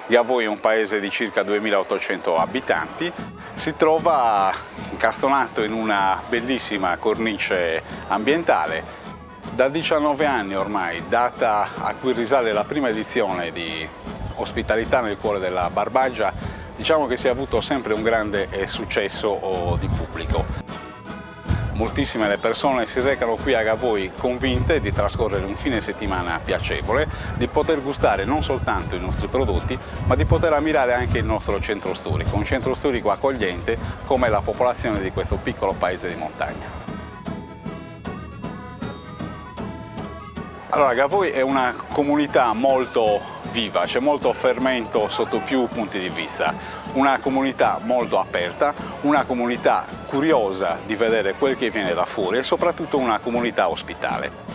Gavoi è un paese di circa 2800 abitanti, si trova incastonato in una bellissima cornice ambientale. Da 19 anni ormai, data a cui risale la prima edizione di Ospitalità nel cuore della Barbagia, diciamo che si è avuto sempre un grande successo di pubblico. Moltissime le persone si recano qui a Gavoi convinte di trascorrere un fine settimana piacevole, di poter gustare non soltanto i nostri prodotti, ma di poter ammirare anche il nostro centro storico, un centro storico accogliente come la popolazione di questo piccolo paese di montagna. Allora, Gavoi è una comunità molto viva, c'è molto fermento sotto più punti di vista. Una comunità molto aperta, una comunità curiosa di vedere quel che viene da fuori e soprattutto una comunità ospitale.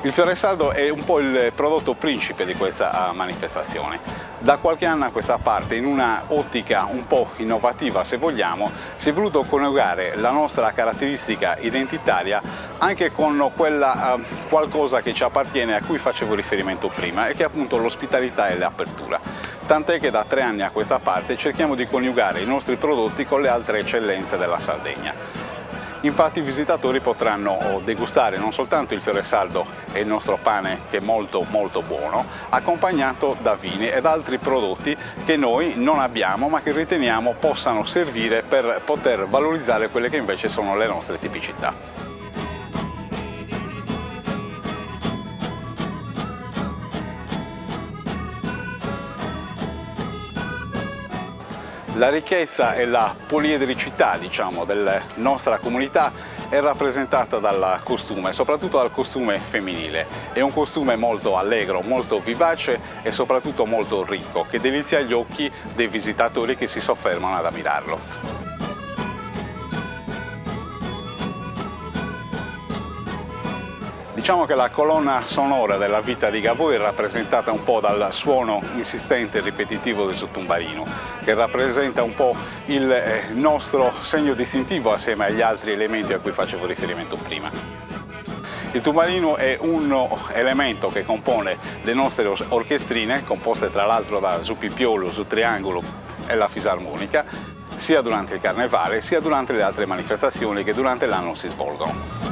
Il fiore saldo è un po' il prodotto principe di questa manifestazione. Da qualche anno a questa parte, in una ottica un po' innovativa se vogliamo, si è voluto coniugare la nostra caratteristica identitaria anche con quella qualcosa che ci appartiene, a cui facevo riferimento prima, e che è appunto l'ospitalità e l'apertura. Tant'è che da 3 anni a questa parte cerchiamo di coniugare i nostri prodotti con le altre eccellenze della Sardegna. Infatti i visitatori potranno degustare non soltanto il fiore saldo e il nostro pane, che è molto buono, accompagnato da vini ed altri prodotti che noi non abbiamo ma che riteniamo possano servire per poter valorizzare quelle che invece sono le nostre tipicità. La ricchezza e la poliedricità, diciamo, della nostra comunità è rappresentata dal costume, soprattutto dal costume femminile. È un costume molto allegro, molto vivace e soprattutto molto ricco, che delizia gli occhi dei visitatori che si soffermano ad ammirarlo. Diciamo che la colonna sonora della vita di Gavoi è rappresentata un po' dal suono insistente e ripetitivo del tumbarino, che rappresenta un po' il nostro segno distintivo assieme agli altri elementi a cui facevo riferimento prima. Il tumbarino è un elemento che compone le nostre orchestrine, composte tra l'altro da Zupipiolo, Zutriangolo e la fisarmonica, sia durante il carnevale sia durante le altre manifestazioni che durante l'anno si svolgono.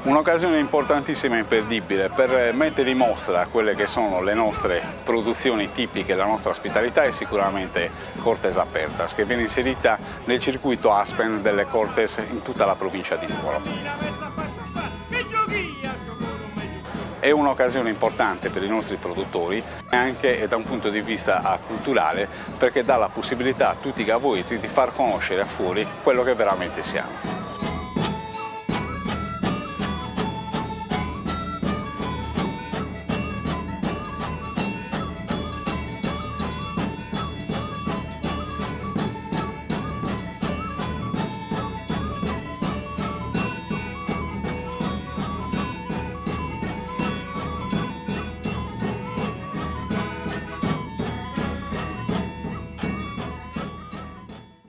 Un'occasione importantissima e imperdibile per mettere in mostra quelle che sono le nostre produzioni tipiche, la nostra ospitalità è sicuramente Cortes Apertas, che viene inserita nel circuito Aspen delle Cortes in tutta la provincia di Nuoro. È un'occasione importante per i nostri produttori anche da un punto di vista culturale, perché dà la possibilità a tutti i gavoiti di far conoscere a fuori quello che veramente siamo.